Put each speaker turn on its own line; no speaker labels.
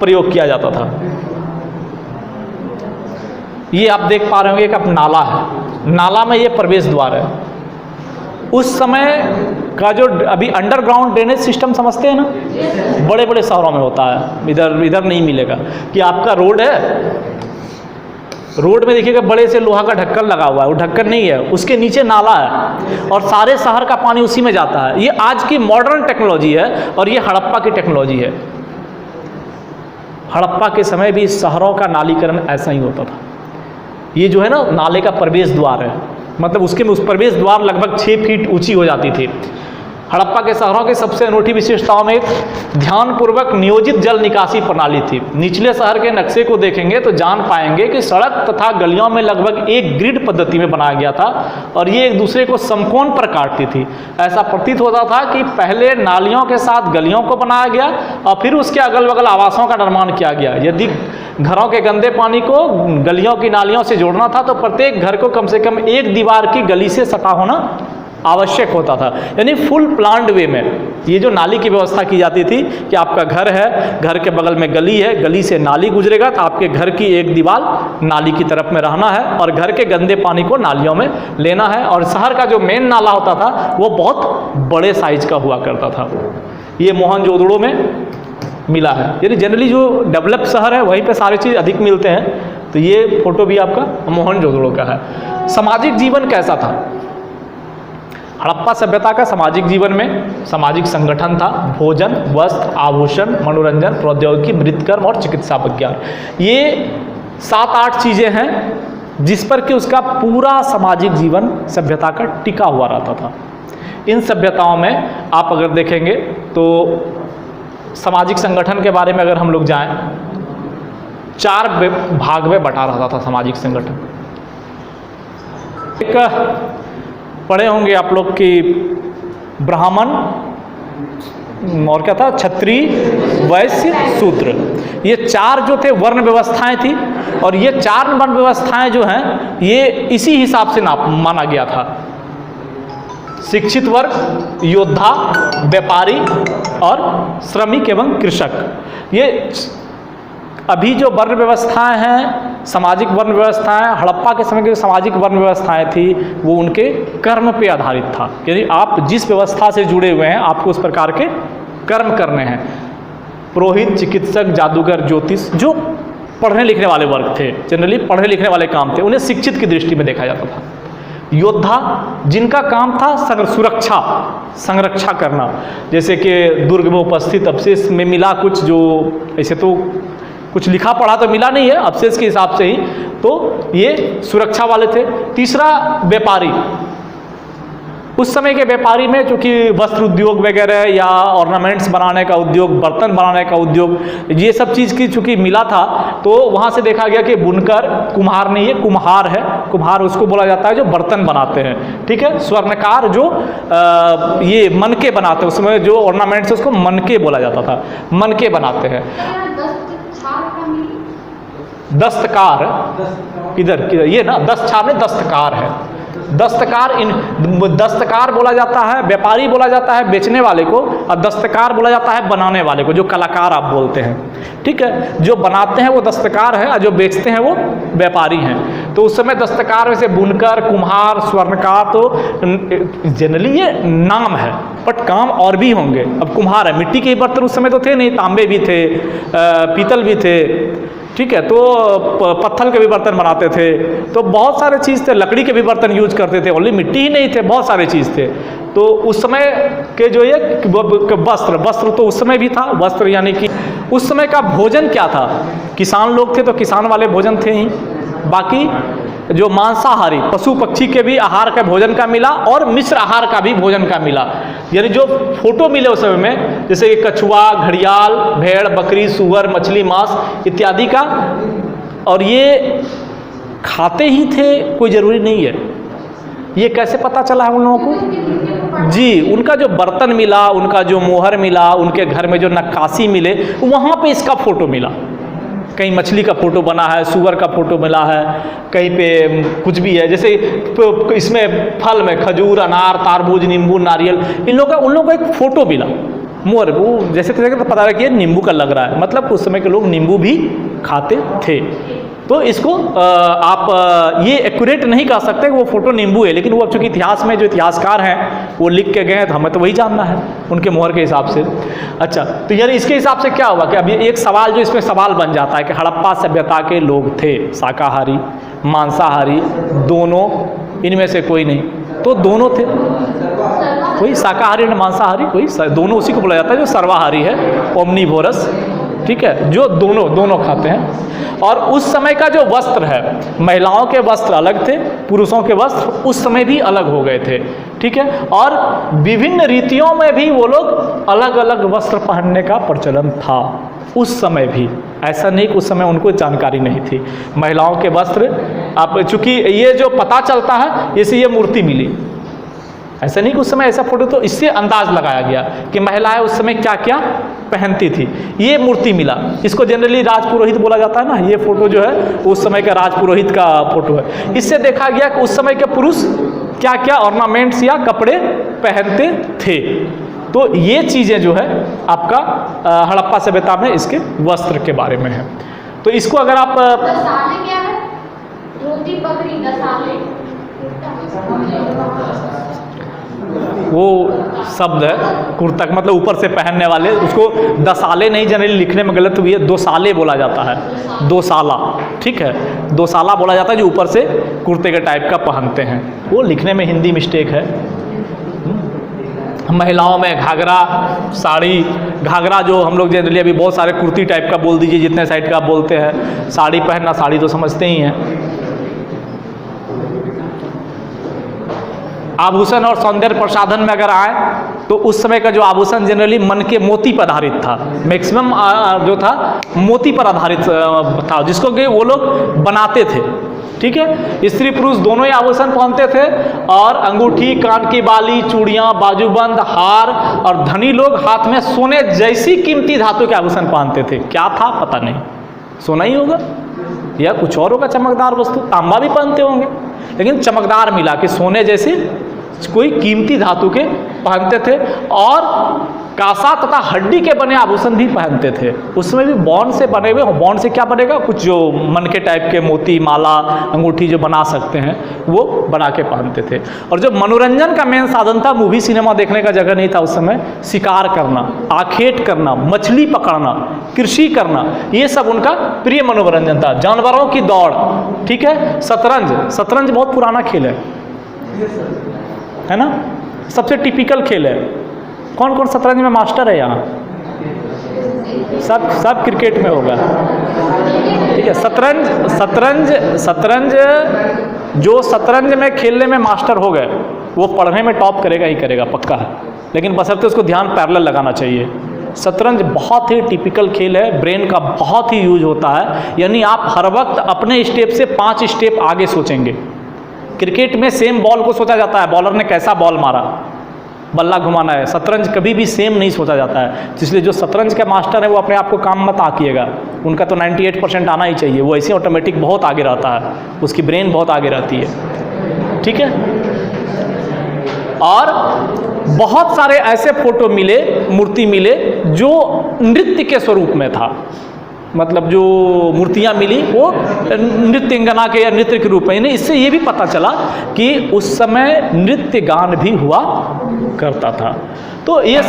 प्रयोग किया जाता था। ये आप देख पा रहे होंगे एक नाला है, नाला में ये प्रवेश द्वार है। उस समय का जो अभी अंडरग्राउंड ड्रेनेज सिस्टम समझते हैं ना, बड़े बड़े शहरों में होता है, इधर नहीं मिलेगा। कि आपका रोड है, रोड में देखिएगा बड़े से लोहा का ढक्कन लगा हुआ है, वो ढक्कन नहीं है, उसके नीचे नाला है और सारे शहर का पानी उसी में जाता है। ये आज की मॉडर्न टेक्नोलॉजी है और ये हड़प्पा की टेक्नोलॉजी है। हड़प्पा के समय भी शहरों का नालीकरण ऐसा ही होता था। ये जो है ना नाले का प्रवेश द्वार है, मतलब उसके में उस प्रवेश द्वार लगभग 6 फीट ऊंची हो जाती थी। हड़प्पा के शहरों की सबसे अनूठी विशेषताओं में एक ध्यानपूर्वक नियोजित जल निकासी प्रणाली थी। निचले शहर के नक्शे को देखेंगे तो जान पाएंगे कि सड़क तथा गलियों में लगभग एक ग्रिड पद्धति में बनाया गया था और ये एक दूसरे को समकोण पर काटती थी। ऐसा प्रतीत होता था कि पहले नालियों के साथ गलियों को बनाया गया और फिर उसके अगल बगल आवासों का निर्माण किया गया। यदि घरों के गंदे पानी को गलियों की नालियों से जोड़ना था तो प्रत्येक घर को कम से कम एक दीवार की गली से सटा होना आवश्यक होता था। यानी फुल प्लान्ड वे में ये जो नाली की व्यवस्था की जाती थी कि आपका घर है, घर के बगल में गली है, गली से नाली गुजरेगा तो आपके घर की एक दीवार नाली की तरफ में रहना है और घर के गंदे पानी को नालियों में लेना है। और शहर का जो मेन नाला होता था वो बहुत बड़े साइज का हुआ करता था। ये मोहनजोदड़ो में मिला है। यानी जनरली जो डेवलप शहर है वहीं पे सारी चीज़ अधिक मिलते हैं। तो ये फोटो भी आपका मोहनजोदड़ो का है। सामाजिक जीवन कैसा था? हड़प्पा सभ्यता का सामाजिक जीवन में सामाजिक संगठन था, भोजन, वस्त्र, आभूषण, मनोरंजन, प्रौद्योगिकी, मृतकर्म और चिकित्सा विज्ञान। ये 7-8 चीज़ें हैं जिस पर कि उसका पूरा सामाजिक जीवन सभ्यता का टिका हुआ रहता था। इन सभ्यताओं में आप अगर देखेंगे तो सामाजिक संगठन के बारे में अगर हम लोग जाएं, 4 भाग में बटा रहता था सामाजिक संगठन। एक पढ़े होंगे आप लोग कि ब्राह्मण और क्या था, क्षत्रिय, वैश्य, शूद्र। ये 4 जो थे वर्ण व्यवस्थाएं थी और ये 4 वर्ण व्यवस्थाएं जो हैं ये इसी हिसाब से माना गया था। शिक्षित वर्ग, योद्धा, व्यापारी और श्रमिक एवं कृषक। ये अभी जो वर्ण व्यवस्थाएं हैं, सामाजिक वर्ण व्यवस्थाएं, हड़प्पा के समय की जो सामाजिक वर्ण व्यवस्थाएं थी वो उनके कर्म पे आधारित था। यानी आप जिस व्यवस्था से जुड़े हुए हैं आपको उस प्रकार के कर्म करने हैं। पुरोहित, चिकित्सक, जादूगर, ज्योतिष, जो पढ़ने लिखने वाले वर्ग थे, जनरली पढ़ने लिखने वाले काम थे, उन्हें शिक्षित की दृष्टि में देखा जाता था। योद्धा, जिनका काम था सुरक्षा, संरक्षा करना, जैसे कि दुर्ग में उपस्थित अवशेष में मिला कुछ, जो ऐसे तो कुछ लिखा पढ़ा तो मिला नहीं है, अवशेष के हिसाब से ही, तो ये सुरक्षा वाले थे। तीसरा, व्यापारी। उस समय के व्यापारी में चूँकि वस्त्र उद्योग वगैरह या ऑर्नामेंट्स बनाने का उद्योग, बर्तन बनाने का उद्योग, ये सब चीज़ की चूँकि मिला था तो वहाँ से देखा गया कि बुनकर, कुम्हार नहीं है, कुम्हार है, कुम्हार उसको बोला जाता है जो बर्तन बनाते हैं, ठीक है। स्वर्णकार जो ये मनके बनाते हैं, उसमें जो ऑर्नामेंट्स उसको मनके बोला जाता था, मनके बनाते हैं। दस्तकार, किधर ये ना, दस्तछार में दस्तकार है। दस्तकार, दस्तकार बोला जाता है, व्यापारी बोला जाता है बेचने वाले को, और दस्तकार बोला जाता है बनाने वाले को, जो कलाकार आप बोलते हैं, ठीक है। जो बनाते हैं वो दस्तकार है और जो बेचते हैं वो व्यापारी हैं। तो उस समय दस्तकार में से बुनकर, कुम्हार, स्वर्णकार, तो जनरली ये नाम है, बट काम और भी होंगे। अब कुम्हार है, मिट्टी के बर्तन उस समय तो थे नहीं, तांबे भी थे, पीतल भी थे, ठीक है, तो पत्थर के भी बर्तन बनाते थे, तो बहुत सारे चीज़ थे, लकड़ी के भी बर्तन यूज करते थे, ओनली मिट्टी ही नहीं थे, बहुत सारे चीज़ थे। तो उस समय के जो ये वस्त्र, वस्त्र तो उस समय भी था, वस्त्र यानी कि उस समय का भोजन क्या था, किसान लोग थे तो किसान वाले भोजन थे ही। बाकी जो मांसाहारी पशु पक्षी के भी आहार का भोजन का मिला और मिश्र आहार का भी भोजन का मिला। यानी जो फोटो मिले उस समय में, जैसे कि कछुआ, घड़ियाल, भेड़, बकरी, सुअर, मछली, मांस इत्यादि का, और ये खाते ही थे, कोई ज़रूरी नहीं है। ये कैसे पता चला है उन लोगों को? जी, उनका जो बर्तन मिला, उनका जो मोहर मिला, उनके घर में जो नक्काशी मिले, वहाँ पे इसका फोटो मिला। कहीं मछली का फोटो बना है, सुअर का फोटो मिला है, कहीं पे कुछ भी है, जैसे इसमें फल में खजूर, अनार, तारबूज, नींबू, नारियल, उन लोगों का एक फोटो मिला। मोर, वो जैसे तो पता लगा कि ये नींबू का लग रहा है, मतलब उस समय के लोग नींबू भी खाते थे। तो इसको आप ये एक्यूरेट नहीं कह सकते कि वो फोटो नींबू है, लेकिन वो अब चूंकि इतिहास में जो इतिहासकार हैं वो लिख के गए हैं तो हमें तो वही जानना है उनके मोहर के हिसाब से। अच्छा, तो यानी इसके हिसाब से क्या हुआ कि अब ये एक सवाल जो इसमें सवाल बन जाता है कि हड़प्पा सभ्यता के लोग थे शाकाहारी मांसाहारी दोनों, इनमें से कोई नहीं, तो दोनों थे, कोई शाकाहारी और मांसाहारी, कोई दोनों, उसी को बोला जाता है जो सर्वाहारी है, ओमनीवोरस, ठीक है, जो दोनों खाते हैं। और उस समय का जो वस्त्र है, महिलाओं के वस्त्र अलग थे, पुरुषों के वस्त्र उस समय भी अलग हो गए थे, ठीक है। और विभिन्न रीतियों में भी वो लोग अलग अलग वस्त्र पहनने का प्रचलन था उस समय भी। ऐसा नहीं कि उस समय उनको जानकारी नहीं थी। महिलाओं के वस्त्र, आप चूंकि ये जो पता चलता है इसे ये मूर्ति मिली, ऐसा नहीं कि उस समय ऐसा फोटो, तो इससे अंदाज लगाया गया कि महिलाएं उस समय क्या क्या पहनती थी। ये मूर्ति मिला, इसको जनरली राजपुरोहित बोला जाता है ना, ये फोटो जो है उस समय का राजपुरोहित का फोटो है। इससे देखा गया कि उस समय के पुरुष क्या क्या ऑर्नामेंट्स या कपड़े पहनते थे। तो ये चीज़ें जो है आपका हड़प्पा सभ्यता में इसके वस्त्र के बारे में है। तो इसको अगर आप
दसाले क्या है? धोती पगड़ी दसाले,
वो शब्द है कुर्ता, मतलब ऊपर से पहनने वाले, उसको दसाले नहीं, जनरली लिखने में गलत हुई है, दो साले बोला जाता है, दो साला, ठीक है, दो साला बोला जाता है जो ऊपर से कुर्ते के टाइप का पहनते हैं, वो लिखने में हिंदी मिस्टेक है। महिलाओं में घाघरा साड़ी, घाघरा जो हम लोग जनरली अभी बहुत सारे कुर्ती टाइप का बोल दीजिए, जितने साइड का आप बोलते हैं, साड़ी पहनना, साड़ी तो समझते ही हैं। आभूषण और सौंदर्य प्रसाधन में अगर आए तो उस समय का जो आभूषण जनरली मन के मोती पर आधारित था, मैक्सिमम जो था मोती पर आधारित था, जिसको कि वो लोग बनाते थे, ठीक है। स्त्री पुरुष दोनों ही आभूषण पहनते थे, और अंगूठी, कान की बाली, चूड़ियाँ, बाजूबंद, हार, और धनी लोग हाथ में सोने जैसी कीमती धातु के आभूषण पहनते थे। क्या था पता नहीं, सोना ही होगा या कुछ और होगा चमकदार वस्तु, तांबा भी पहनते होंगे, लेकिन चमकदार मिला कि सोने जैसे कोई कीमती धातु के पहनते थे। और कांसा तथा हड्डी के बने आभूषण भी पहनते थे। उसमें भी बॉन्ड से बने हुए, बॉन्ड से क्या बनेगा, कुछ जो मन के टाइप के मोती, माला, अंगूठी जो बना सकते हैं वो बना के पहनते थे। और जो मनोरंजन का मेन साधन था, मूवी सिनेमा देखने का जगह नहीं था उस समय, शिकार करना, आखेट करना, मछली पकड़ना, कृषि करना, ये सब उनका प्रिय मनोरंजन था। जानवरों की दौड़, ठीक है। शतरंज बहुत पुराना खेल है ना, सबसे टिपिकल खेल है। कौन कौन शतरंज में मास्टर है यहाँ? सब क्रिकेट में होगा, ठीक है। शतरंज जो शतरंज में खेलने में मास्टर हो गए वो पढ़ने में टॉप करेगा ही करेगा, पक्का है, लेकिन बशर्ते उसको ध्यान पैरेलल लगाना चाहिए। शतरंज बहुत ही टिपिकल खेल है, ब्रेन का बहुत ही यूज होता है, यानी आप हर वक्त अपने स्टेप से 5 स्टेप आगे सोचेंगे। क्रिकेट में सेम बॉल को सोचा जाता है, बॉलर ने कैसा बॉल मारा, बल्ला घुमाना है। शतरंज कभी भी सेम नहीं सोचा जाता है, इसलिए जो शतरंज के मास्टर है वो अपने आप को काम मत आकिएगा, उनका तो 98% आना ही चाहिए, वो ऐसे ऑटोमेटिक बहुत आगे रहता है, उसकी ब्रेन बहुत आगे रहती है, ठीक है। और बहुत सारे ऐसे फोटो मिले, मूर्ति मिले जो नृत्य के स्वरूप में था, मतलब जो मूर्तियाँ मिली वो नृत्यांगना के या नृत्य के रूप में। इससे ये भी पता चला कि उस समय नृत्य गान भी हुआ करता था। तो ये